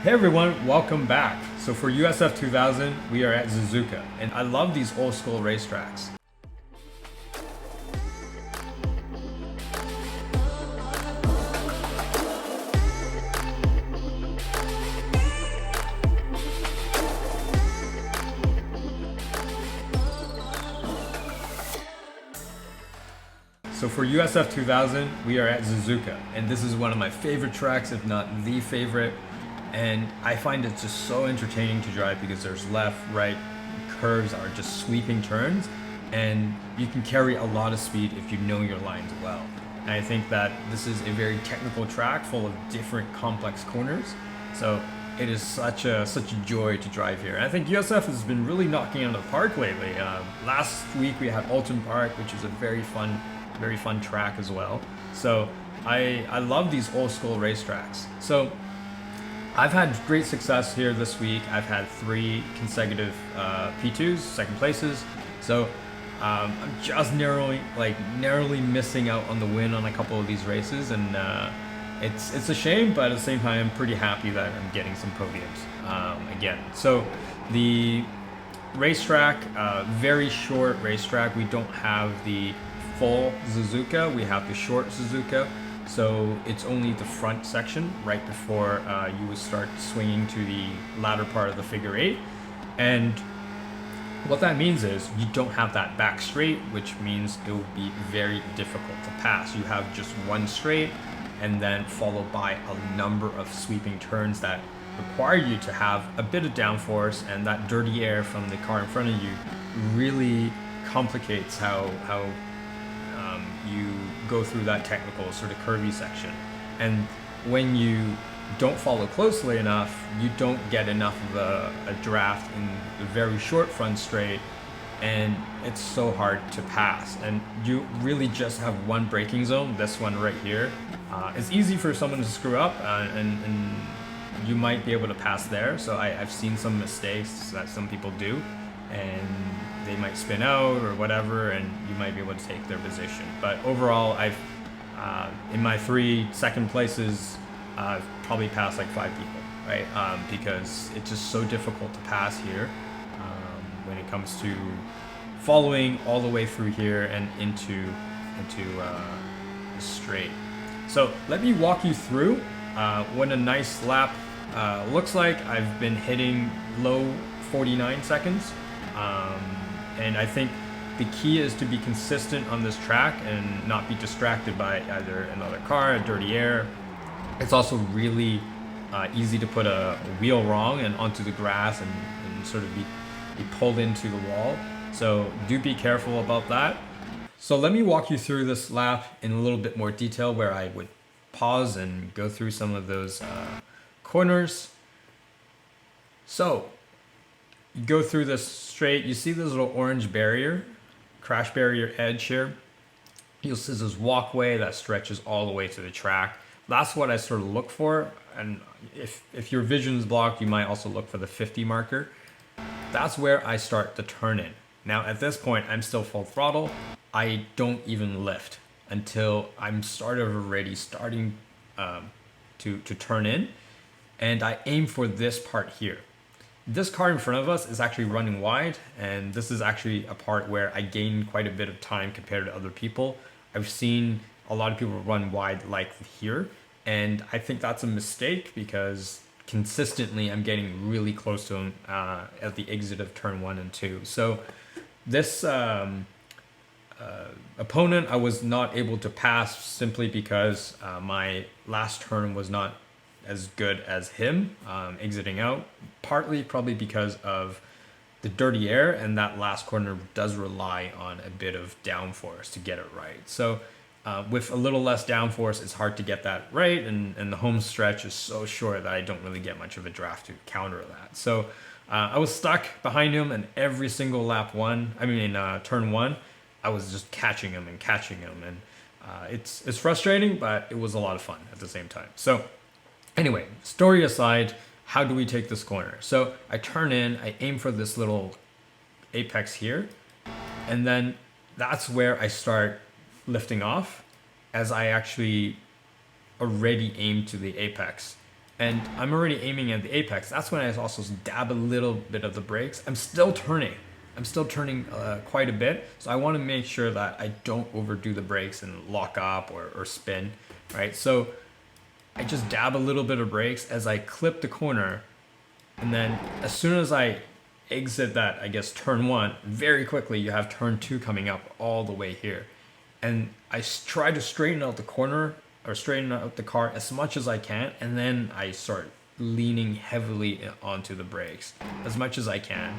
Hey everyone, welcome back. So for USF 2000, we are at Suzuka, and I love these old school racetracks. So for USF 2000, we are at Suzuka, and this is one of my favorite tracks, if not the favorite. And I find it just so entertaining to drive because there's left, right, curves are just sweeping turns, and you can carry a lot of speed if you know your lines well. And I think that this is a very technical track full of different complex corners. So it is such a joy to drive here. And I think USF has been really knocking it out of the park lately. Last week we had Alton Park, which is a very fun track as well. So I love these old school racetracks. So I've had great success here this week. I've had 3 consecutive P2s, second places. So I'm just narrowly missing out on the win on a couple of these races, and it's a shame, but at the same time, I'm pretty happy that I'm getting some podiums again. So the racetrack, very short racetrack. We don't have the full Suzuka. We have the short Suzuka. So it's only the front section right before you would start swinging to the latter part of the figure 8. And what that means is you don't have that back straight, which means it will be very difficult to pass. You have just one straight and then followed by a number of sweeping turns that require you to have a bit of downforce, and that dirty air from the car in front of you really complicates how you go through that technical sort of curvy section. And when you don't follow closely enough, you don't get enough of a draft in the very short front straight, and it's so hard to pass. And you really just have one braking zone, this one right here. It's easy for someone to screw up, and you might be able to pass there. So I've seen some mistakes that some people do, and they might spin out or whatever, and you might be able to take their position. But overall, I've in my 3 second places, I've probably passed like 5 people, right? Because it's just so difficult to pass here when it comes to following all the way through here and into the straight. So let me walk you through what a nice lap looks like. I've been hitting low 49 seconds. And I think the key is to be consistent on this track and not be distracted by either another car, a dirty air. It's also really easy to put a wheel wrong and onto the grass and sort of be pulled into the wall. So do be careful about that. So let me walk you through this lap in a little bit more detail, where I would pause and go through some of those corners. So you go through this straight, you see this little orange barrier, crash barrier edge here. You'll see this walkway that stretches all the way to the track. That's what I sort of look for. And if your vision is blocked, you might also look for the 50 marker. That's where I start the turn in. Now at this point, I'm still full throttle. I don't even lift until I'm already starting to turn in. And I aim for this part here. This car in front of us is actually running wide, and this is actually a part where I gain quite a bit of time compared to other people. I've seen a lot of people run wide like here, and I think that's a mistake because consistently I'm getting really close to them at the exit of turn 1 and 2. So this opponent I was not able to pass simply because my last turn was not as good as him exiting out, partly probably because of the dirty air, and that last corner does rely on a bit of downforce to get it right. So with a little less downforce, it's hard to get that right, and the home stretch is so short that I don't really get much of a draft to counter that. So I was stuck behind him, and every single turn 1, I was just catching him, and it's frustrating, but it was a lot of fun at the same time. So anyway, story aside, how do we take this corner? So I turn in, I aim for this little apex here, and then that's where I start lifting off, as I actually already aimed to the apex. and I'm already aiming at the apex, that's when I also dab a little bit of the brakes. I'm still turning. Quite a bit. So I want to make sure that I don't overdo the brakes and lock up or spin, right? So I just dab a little bit of brakes as I clip the corner. And then as soon as I exit that, I guess, turn one, very quickly you have turn two coming up all the way here. And I try to straighten out the corner or straighten out the car as much as I can. And then I start leaning heavily onto the brakes as much as I can.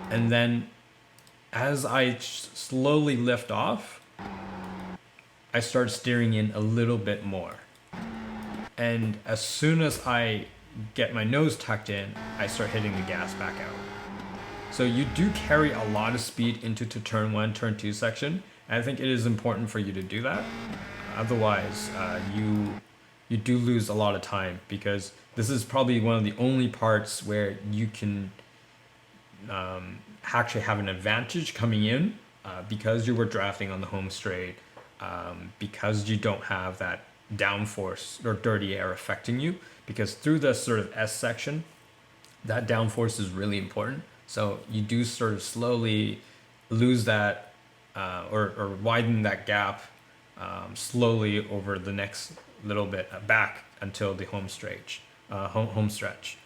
And then as I slowly lift off, I start steering in a little bit more. And as soon as I get my nose tucked in, I start hitting the gas back out. So you do carry a lot of speed into the turn one, turn two section. And I think it is important for you to do that. Otherwise, you do lose a lot of time, because this is probably one of the only parts where you can actually have an advantage coming in, because you were drafting on the home straight, because you don't have that downforce or dirty air affecting you, because through this sort of S section, that downforce is really important. So you do sort of slowly lose that or widen that gap slowly over the next little bit back until the home stretch.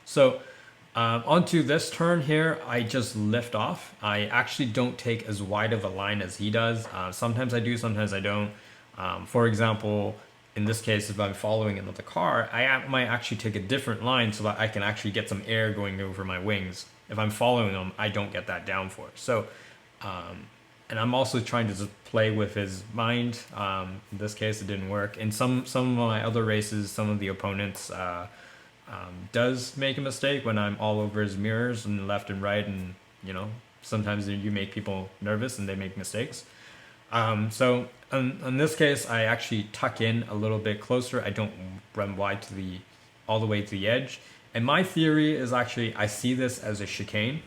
So onto this turn here, I just lift off. I actually don't take as wide of a line as he does. Sometimes I do, sometimes I don't. For example, in this case, if I'm following another car, I might actually take a different line so that I can actually get some air going over my wings. If I'm following them, I don't get that downforce. So, and I'm also trying to just play with his mind. In this case, it didn't work. In some of my other races, some of the opponents does make a mistake when I'm all over his mirrors and left and right, and sometimes you make people nervous and they make mistakes. So in this case, I actually tuck in a little bit closer. I don't run wide all the way to the edge. And my theory is actually, I see this as a chicane.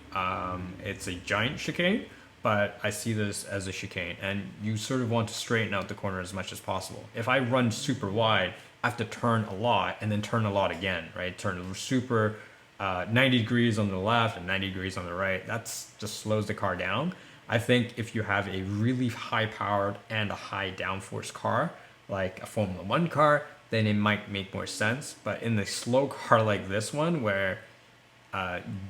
It's a giant chicane, but I see this as a chicane. And you sort of want to straighten out the corner as much as possible. If I run super wide, I have to turn a lot and then turn a lot again, right? Turn super 90 degrees on the left and 90 degrees on the right. That's just slows the car down. I think if you have a really high powered and a high downforce car, like a Formula One car, then it might make more sense. But in the slow car like this one, where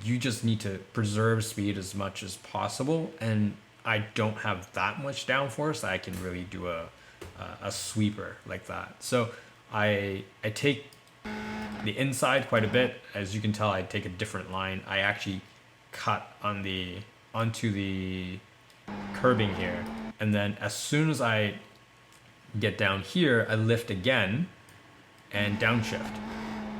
you just need to preserve speed as much as possible, and I don't have that much downforce, I can really do a sweeper like that. So I take the inside quite a bit. As you can tell, I take a different line. I actually cut onto the curbing here, and then as soon as I get down here, I lift again and downshift,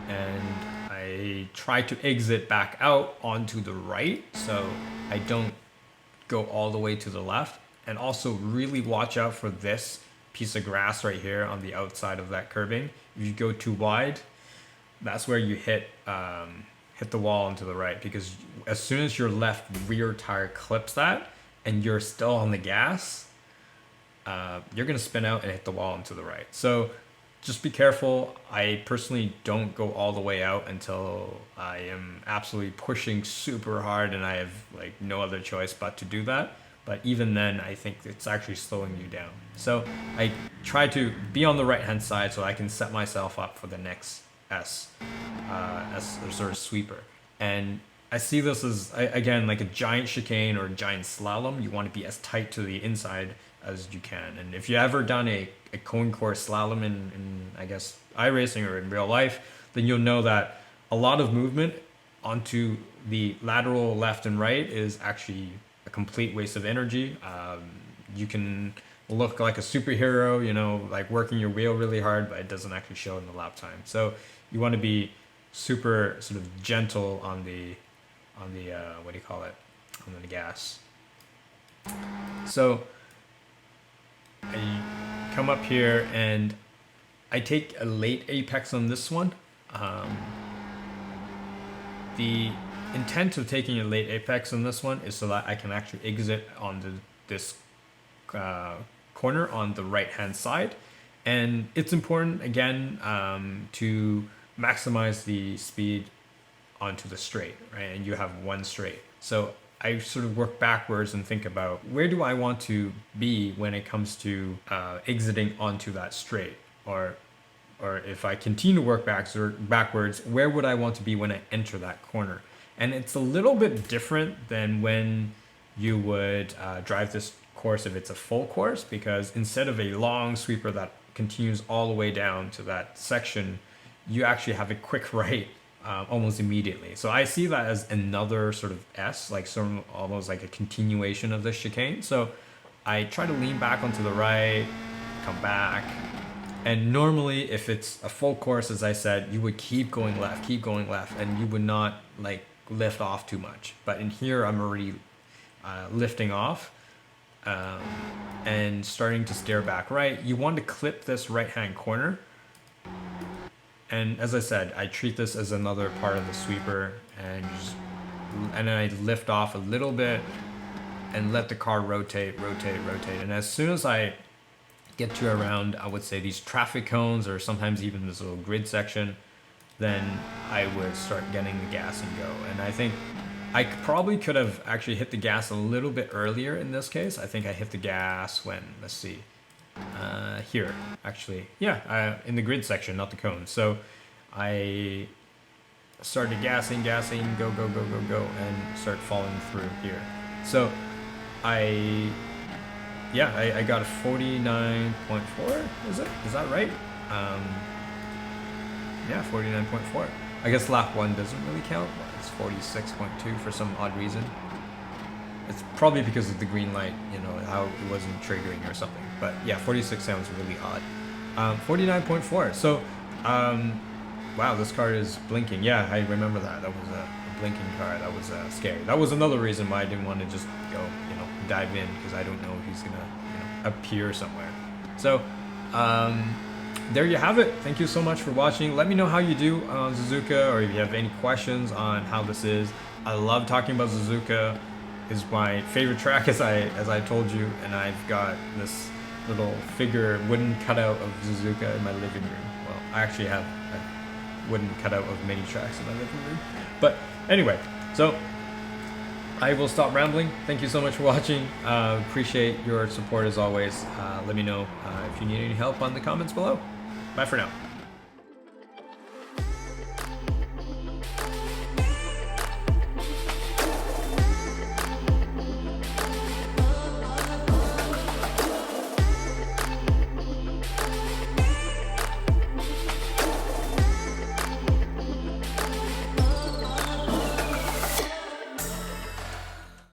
and I try to exit back out onto the right so I don't go all the way to the left. And also really watch out for this piece of grass right here on the outside of that curbing. If you go too wide, that's where you hit the wall onto the right, because as soon as your left rear tire clips that and you're still on the gas, you're gonna spin out and hit the wall onto the right. So just be careful. I personally don't go all the way out until I am absolutely pushing super hard and I have like no other choice but to do that. But even then, I think it's actually slowing you down. So I try to be on the right hand side so I can set myself up for the next S as a sort of sweeper. And I see this as, again, like a giant chicane or a giant slalom. You want to be as tight to the inside as you can. And if you ever done a cone course slalom in I guess iRacing or in real life, then you'll know that a lot of movement onto the lateral left and right is actually a complete waste of energy. You can look like a superhero, like working your wheel really hard, but it doesn't actually show in the lap time. So you want to be super sort of gentle on the what do you call it, on the gas. So I come up here and I take a late apex on this one. The intent of taking a late apex on this one is so that I can actually exit on this corner on the right hand side. And it's important, again, to maximize the speed onto the straight, right? And you have one straight. So I sort of work backwards and think about where do I want to be when it comes to exiting onto that straight, or if I continue to work backwards, where would I want to be when I enter that corner? And it's a little bit different than when you would drive this course if it's a full course, because instead of a long sweeper that continues all the way down to that section, you actually have a quick right almost immediately. So I see that as another sort of S, like sort of almost like a continuation of the chicane. So I try to lean back onto the right, come back. And normally if it's a full course, as I said, you would keep going left, and you would not like lift off too much. But in here, I'm already lifting off and starting to steer back right. You want to clip this right-hand corner. And as I said, I treat this as another part of the sweeper, and then I lift off a little bit and let the car rotate. And as soon as I get to around, I would say these traffic cones, or sometimes even this little grid section, then I would start getting the gas and go. And I think I probably could have actually hit the gas a little bit earlier in this case. I think I hit the gas when, let's see, here actually, yeah, in the grid section, not the cone. So I started gassing, go, and start falling through here. So I got a 49.4, is that right? Yeah, 49.4. I guess lap 1 doesn't really count. It's 46.2 for some odd reason. It's probably because of the green light, you know, how it wasn't triggering or something. But yeah, 46 sounds really odd. 49.4. So, wow, this car is blinking. Yeah, I remember that. That was a blinking car. That was scary. That was another reason why I didn't want to just go, you know, dive in, because I don't know if he's gonna, you know, appear somewhere. So, there you have it. Thank you so much for watching. Let me know how you do on Suzuka, or if you have any questions on how this is. I love talking about Suzuka. Is my favorite track, as I told you, and I've got this little figure wooden cutout of Suzuka in my living room. Well, I actually have a wooden cutout of many tracks in my living room. But anyway, so I will stop rambling. Thank you so much for watching. Appreciate your support as always. Let me know if you need any help on the comments below. Bye for now.